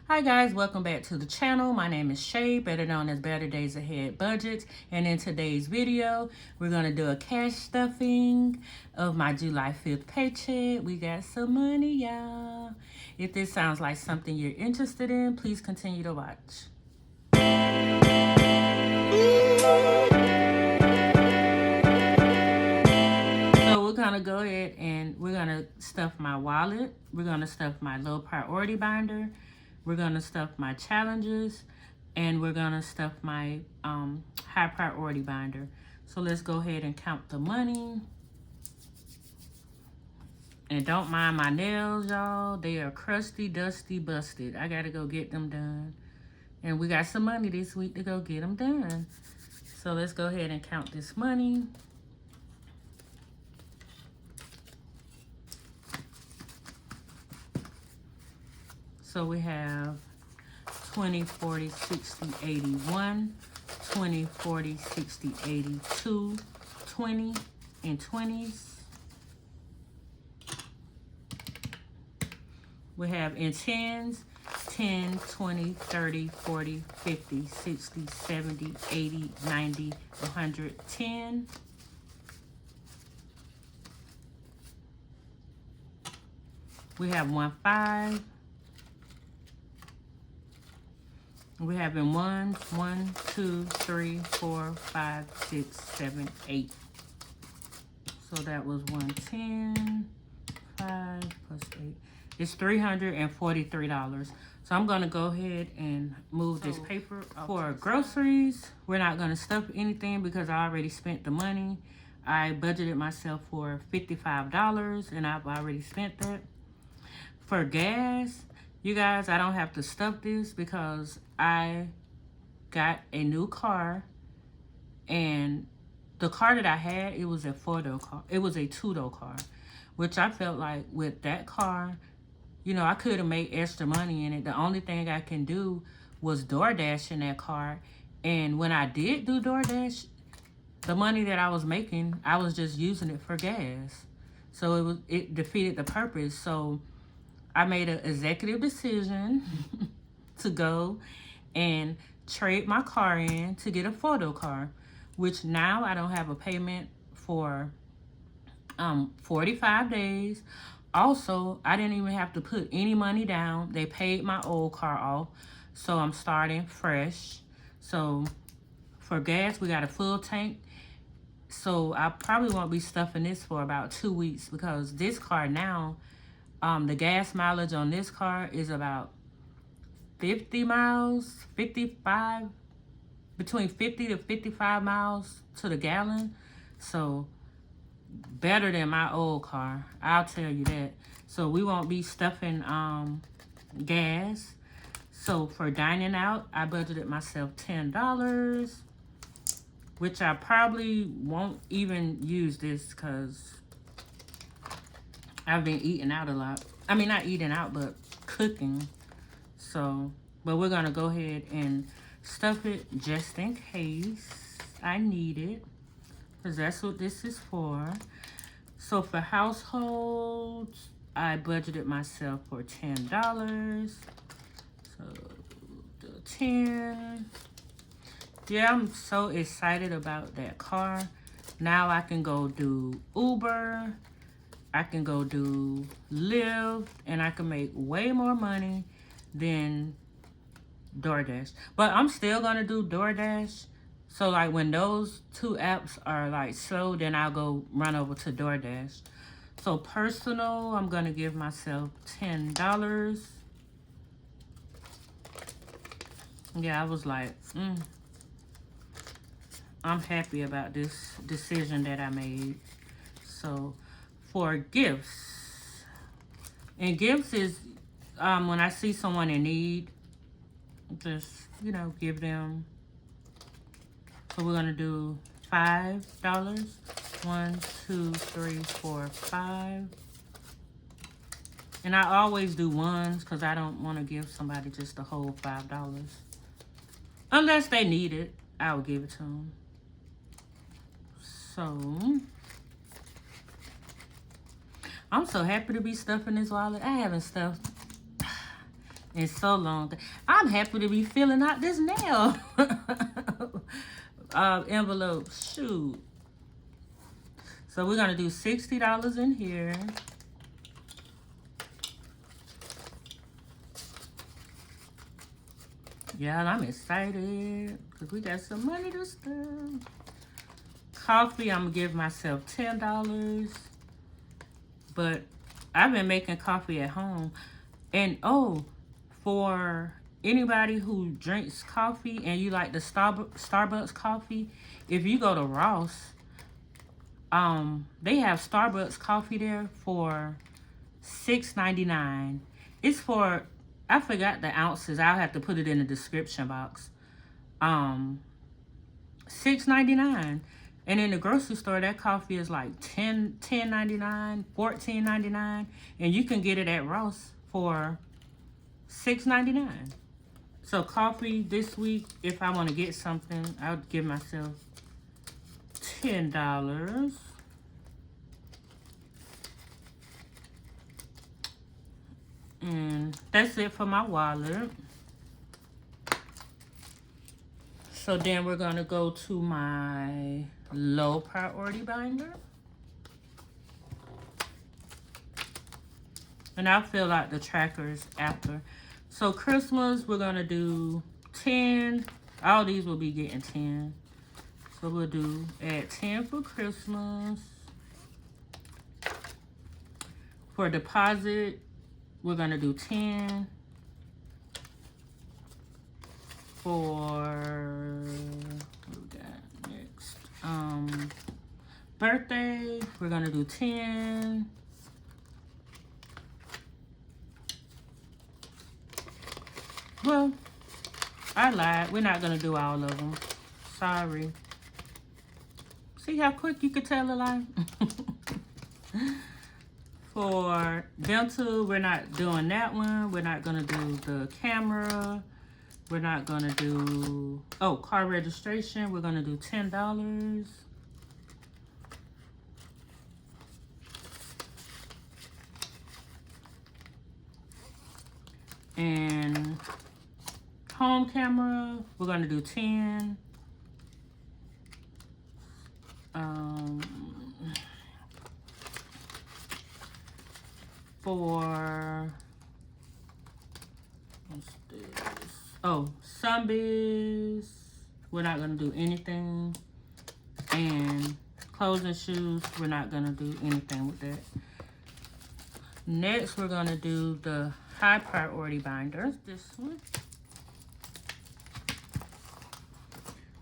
Hi guys, welcome back to the channel. My name is Shay, better known as Better Days Ahead Budgets. And in today's video, we're going to do a cash stuffing of my July 5th paycheck. We got some money, y'all. If this sounds like something you're interested in, please continue to watch. So we're going to go ahead and we're going to stuff my wallet. We're going to stuff my low priority binder. We're going to stuff my challenges, and we're going to stuff my high priority binder. So let's go ahead and count the money. And don't mind my nails, y'all. They are crusty, dusty, busted. I got to go get them done. And we got some money this week to go get them done. So let's go ahead and count this money. So we have 20, 40, 60, 81, 20, 40, 60, 82, 20 and 20s. We have in 10s, 10, 20, 30, 40, 50, 60, 70, 80, 90, 100, 10. We have 1 5. We have in 1, 1, 2, 3, 4, 5, 6, 7, 8. So that was 110, 5 plus 8. It's $343. So I'm going to go ahead and move this paper. For groceries, we're not going to stuff anything because I already spent the money. I budgeted myself for $55 and I've already spent that. For gas, you guys, I don't have to stuff this because I got a new car, and the car that I had, it was a 4-door car. It was a 2-door car, which I felt like with that car, you know, I could have made extra money in it. The only thing I can do was DoorDash in that car. And when I did do DoorDash, the money that I was making, I was just using it for gas. So it defeated the purpose. So I made an executive decision to go and trade my car in to get a 4-door car, which now I don't have a payment for 45 days. Also, I didn't even have to put any money down. They paid my old car off, so I'm starting fresh. So for gas, we got a full tank. So I probably won't be stuffing this for about 2 weeks because this car now, the gas mileage on this car is about 50 miles, 55, between 50 to 55 miles to the gallon. So better than my old car, I'll tell you that. So we won't be stuffing gas. So for dining out, I budgeted myself $10, which I probably won't even use this because I've been eating out a lot. I mean, not eating out, but cooking. So, but we're going to go ahead and stuff it just in case I need it, because that's what this is for. So for households, I budgeted myself for $10. So the 10. Yeah, I'm so excited about that car. Now I can go do Uber. I can go do Lyft, and I can make way more money than DoorDash. But I'm still going to do DoorDash. So, like, when those two apps are, like, slow, then I'll go run over to DoorDash. So, personal, I'm going to give myself $10. Yeah, I was like, I'm happy about this decision that I made. So, for gifts. And gifts is when I see someone in need, just, you know, give them. So we're going to do $5. 1, 2, 3, 4, 5. And I always do ones because I don't want to give somebody just the whole $5. Unless they need it, I will give it to them. So I'm so happy to be stuffing this wallet. I haven't stuffed in so long. I'm happy to be filling out this nail envelope. Shoot. So we're gonna do $60 in here. Yeah, I'm excited because we got some money to spend. Coffee, I'm gonna give myself $10. But I've been making coffee at home. And oh, for anybody who drinks coffee and you like the Starbucks coffee, if you go to Ross, they have Starbucks coffee there for $6.99. It's for, I forgot the ounces. I'll have to put it in the description box. $6.99. And in the grocery store, that coffee is like $10.99, $14.99, and you can get it at Ross for $6.99. So coffee this week, if I want to get something, I would give myself $10. And that's it for my wallet. So then we're going to go to my low priority binder. And I'll fill out the trackers after. So Christmas, we're going to do 10. All these will be getting 10. So we'll do add 10 for Christmas. For deposit, we're going to do 10. For what we got next? Birthday, we're gonna do 10. Well, I lied. We're not gonna do all of them. Sorry. See how quick you could tell a lie? For dental, we're not doing that one. We're not gonna do the camera. We're not gonna do, oh, car registration. We're gonna do $10. And home camera, we're gonna do 10. For, what's this? Oh, Sunbiz, we're not gonna do anything. And clothes and shoes, we're not gonna do anything with that. Next, we're gonna do the high priority binders, this one.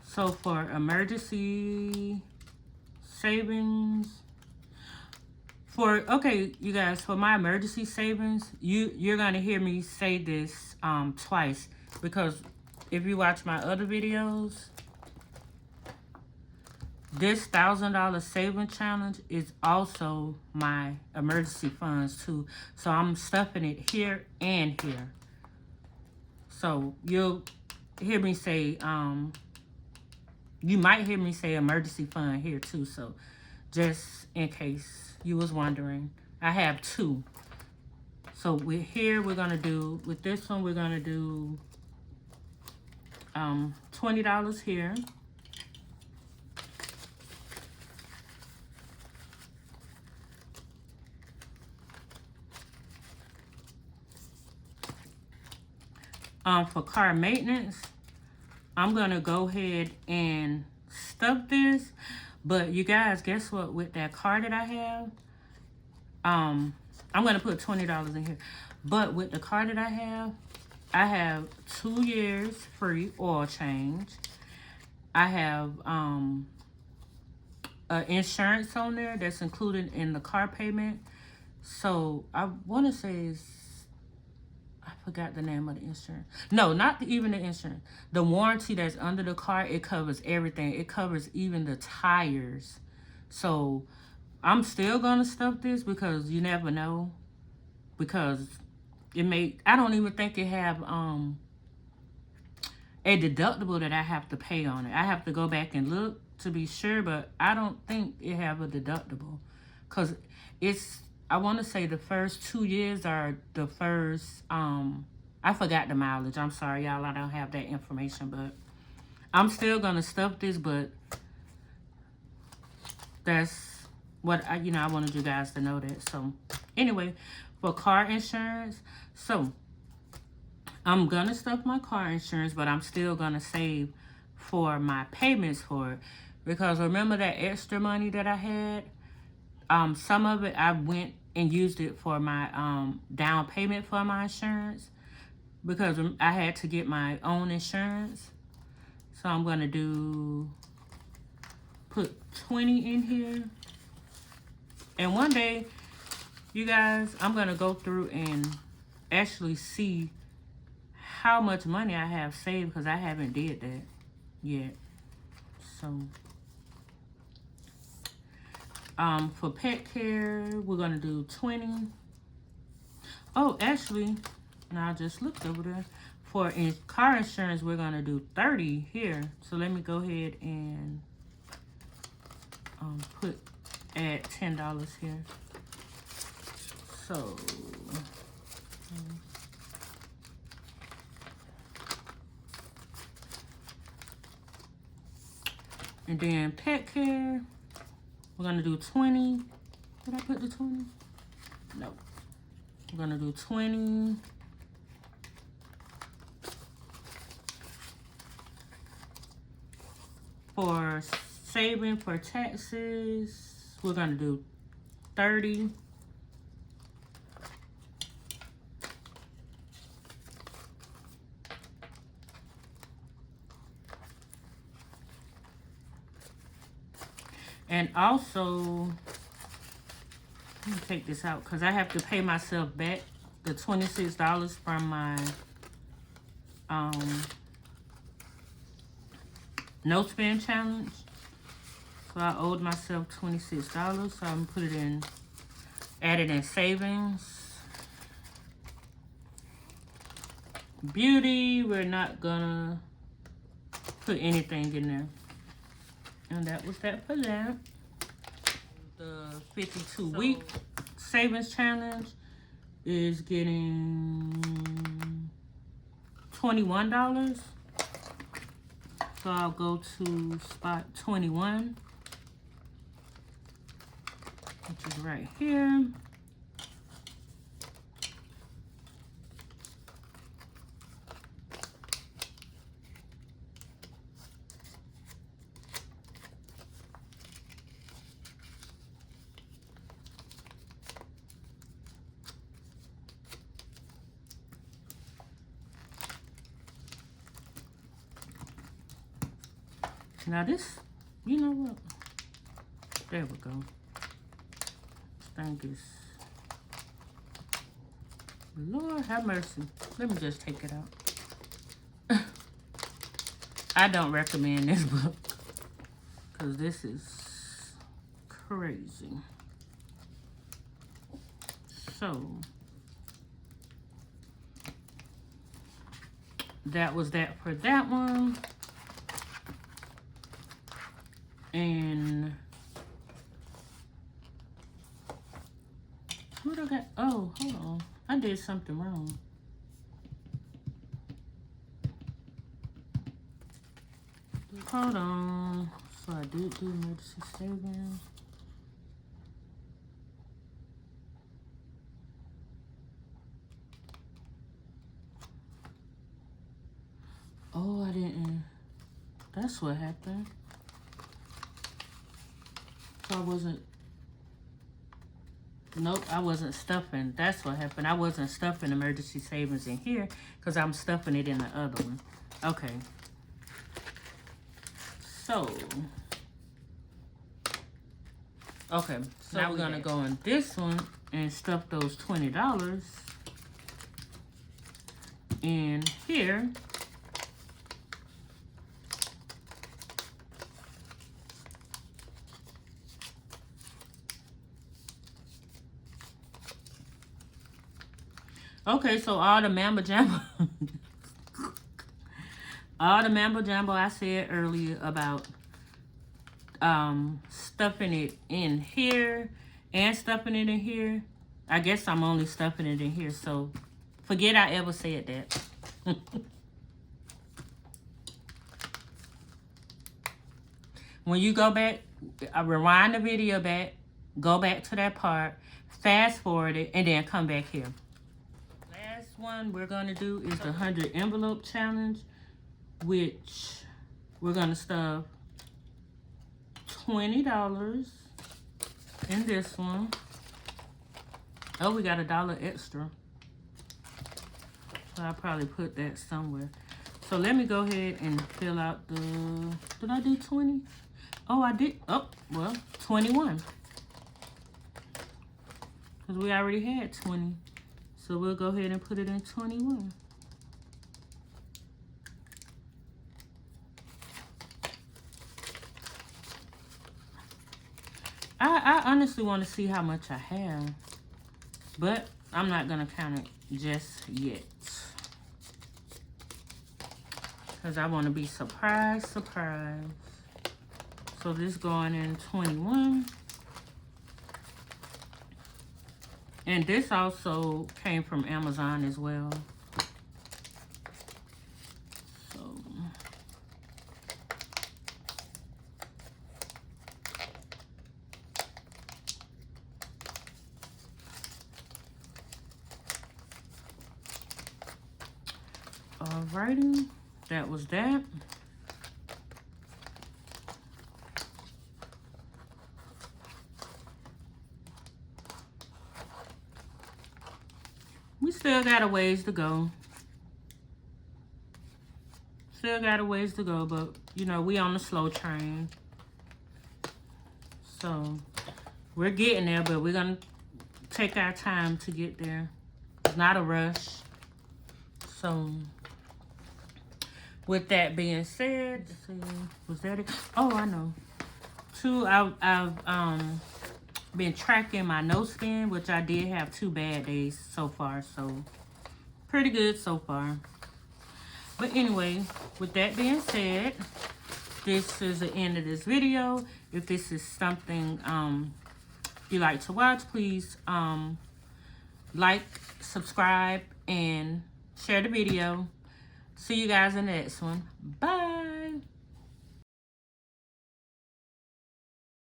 So for emergency savings, okay, you guys, for my emergency savings, you're gonna hear me say this twice, because if you watch my other videos, this $1,000 saving challenge is also my emergency funds too. So I'm stuffing it here and here. So you'll hear me say, you might hear me say emergency fund here too. So just in case you was wondering, I have two. So we're gonna do, with this one, we're gonna do $20 here. For car maintenance, I'm gonna go ahead and stuff this, but you guys, guess what? With that car that I have, I'm gonna put $20 in here. But with the car that I have 2 years free oil change. I have insurance on there that's included in the car payment. So I want to say I forgot the name of the insurance. No, not even the insurance. The warranty that's under the car, it covers everything. It covers even the tires. So I'm still gonna stuff this because you never know. Because I don't even think it have a deductible that I have to pay on it. I have to go back and look to be sure, but I don't think it have a deductible. Because I want to say the first 2 years are the first, I I forgot the mileage. I'm sorry, y'all. I don't have that information, but I'm still going to stuff this, but that's what I wanted you guys to know that. So anyway, for car insurance, so I'm going to stuff my car insurance, but I'm still going to save for my payments for it. Because remember that extra money that I had? Some of it I went and used it for my down payment for my insurance. Because I had to get my own insurance. So I'm going to put 20 in here. And one day, you guys, I'm going to go through and actually see how much money I have saved, because I haven't did that yet. So, for pet care, we're going to do 20. Oh, actually, now I just looked over there. For car insurance, we're going to do 30 here. So let me go ahead and add $10 here. So, and then pet care, we're going to do 20. Did I put the 20? No. We're going to do 20. For saving for taxes, we're going to do 30. And also, let me take this out because I have to pay myself back the $26 from my no spend challenge. So I owed myself $26. So I'm gonna put it in, add it in savings. Beauty, we're not gonna put anything in there. And that was that for that. The 52-week savings challenge is getting $21. So I'll go to spot 21, which is right here. Now this, you know what? There we go. This thing is, Lord have mercy. Let me just take it out. I don't recommend this book because this is crazy. So, that was that for that one. And what I got? Oh, hold on. I did something wrong. Hold on. So I did do emergency savings. Oh, I didn't. That's what happened. So I wasn't, nope, I wasn't stuffing. That's what happened. I wasn't stuffing emergency savings in here because I'm stuffing it in the other one. Okay. So, okay. So now we're going to go in this one and stuff those $20 in here. Okay, so all the mambo jambo, all the mambo jambo I said earlier about stuffing it in here and stuffing it in here. I guess I'm only stuffing it in here. So Forget I ever said that. When you go back, rewind the video back, go back to that part, fast forward it, and then come back here. Last one we're going to do is the 100 envelope challenge, which we're going to stuff $20 in this one. Oh, we got $1 extra. So I'll probably put that somewhere. So let me go ahead and fill out the, did I do 20? Oh, I did. Oh, well, 21. Because we already had 20. So we'll go ahead and put it in 21. I honestly want to see how much I have. But I'm not going to count it just yet. Because I want to be surprised. So this going in 21. And this also came from Amazon as well. So alrighty, that was that. We still got a ways to go. But, you know, we on the slow train. So, we're getting there, but we're going to take our time to get there. It's not a rush. So, with that being said, let's see, was that it? Oh, I know. 2, I've been tracking my no spend, which I did have 2 bad days so far, so pretty good so far. But anyway, with that being said, this is the end of this video. If this is something you like to watch, please like, subscribe, and share the video. See you guys in the next one. Bye.